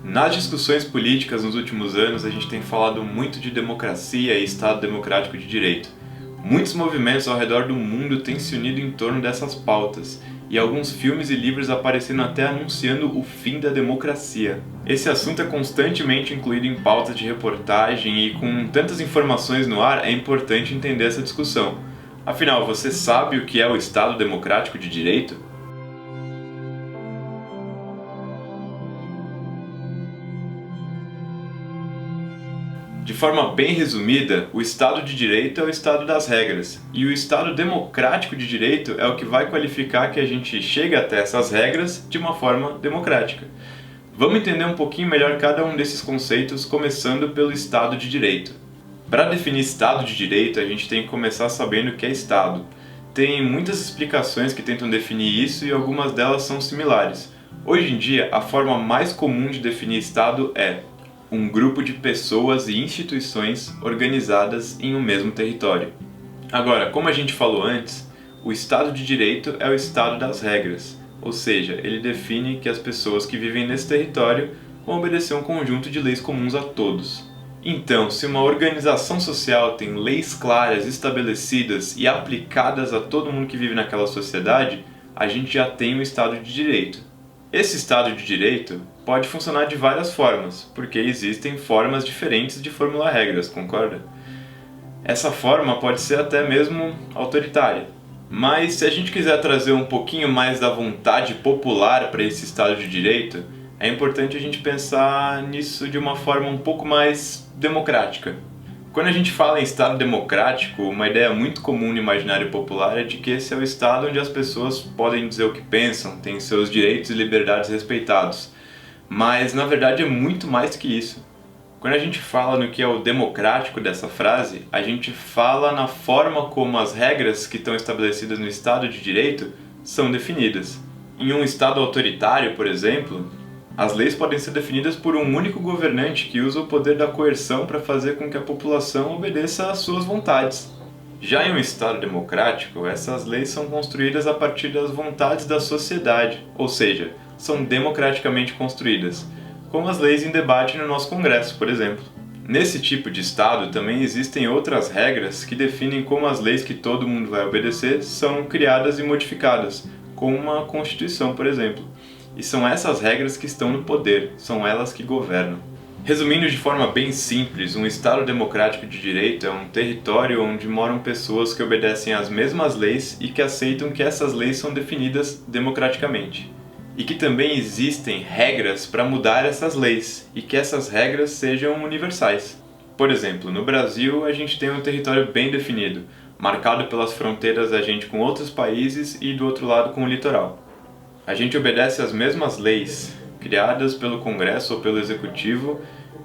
Nas discussões políticas nos últimos anos, a gente tem falado muito de democracia e Estado democrático de direito. Muitos movimentos ao redor do mundo têm se unido em torno dessas pautas, e alguns filmes e livros aparecendo até anunciando o fim da democracia. Esse assunto é constantemente incluído em pautas de reportagem e com tantas informações no ar é importante entender essa discussão. Afinal, você sabe o que é o Estado democrático de direito? De forma bem resumida, o Estado de Direito é o Estado das regras, e o Estado democrático de direito é o que vai qualificar que a gente chegue até essas regras de uma forma democrática. Vamos entender um pouquinho melhor cada um desses conceitos, começando pelo Estado de Direito. Para definir Estado de Direito, a gente tem que começar sabendo o que é Estado. Tem muitas explicações que tentam definir isso e algumas delas são similares. Hoje em dia, a forma mais comum de definir Estado é um grupo de pessoas e instituições organizadas em um mesmo território. Agora, como a gente falou antes, o Estado de Direito é o Estado das regras, ou seja, ele define que as pessoas que vivem nesse território vão obedecer um conjunto de leis comuns a todos. Então, se uma organização social tem leis claras, estabelecidas e aplicadas a todo mundo que vive naquela sociedade, a gente já tem um Estado de Direito. Esse Estado de Direito pode funcionar de várias formas, porque existem formas diferentes de formular regras, concorda? Essa forma pode ser até mesmo autoritária. Mas se a gente quiser trazer um pouquinho mais da vontade popular para esse Estado de Direito, é importante a gente pensar nisso de uma forma um pouco mais democrática. Quando a gente fala em Estado democrático, uma ideia muito comum no imaginário popular é de que esse é o Estado onde as pessoas podem dizer o que pensam, têm seus direitos e liberdades respeitados. Mas, na verdade, é muito mais que isso. Quando a gente fala no que é o democrático dessa frase, a gente fala na forma como as regras que estão estabelecidas no Estado de Direito são definidas. Em um Estado autoritário, por exemplo, as leis podem ser definidas por um único governante que usa o poder da coerção para fazer com que a população obedeça às suas vontades. Já em um Estado democrático, essas leis são construídas a partir das vontades da sociedade, ou seja, são democraticamente construídas, como as leis em debate no nosso Congresso, por exemplo. Nesse tipo de Estado também existem outras regras que definem como as leis que todo mundo vai obedecer são criadas e modificadas, como uma Constituição, por exemplo. E são essas regras que estão no poder, são elas que governam. Resumindo de forma bem simples, um Estado democrático de direito é um território onde moram pessoas que obedecem às mesmas leis e que aceitam que essas leis são definidas democraticamente. E que também existem regras para mudar essas leis e que essas regras sejam universais. Por exemplo, no Brasil a gente tem um território bem definido, marcado pelas fronteiras da gente com outros países e do outro lado com o litoral. A gente obedece às mesmas leis, criadas pelo Congresso ou pelo Executivo,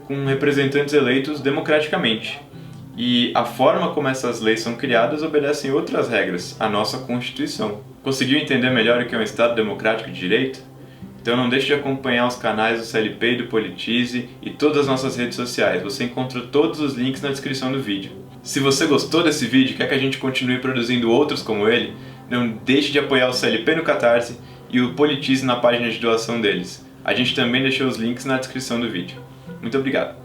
com representantes eleitos democraticamente. E a forma como essas leis são criadas obedecem outras regras, a nossa Constituição. Conseguiu entender melhor o que é um Estado democrático de direito? Então não deixe de acompanhar os canais do CLP e do Politize e todas as nossas redes sociais. Você encontra todos os links na descrição do vídeo. Se você gostou desse vídeo e quer que a gente continue produzindo outros como ele, não deixe de apoiar o CLP no Catarse e o Politize na página de doação deles. A gente também deixou os links na descrição do vídeo. Muito obrigado!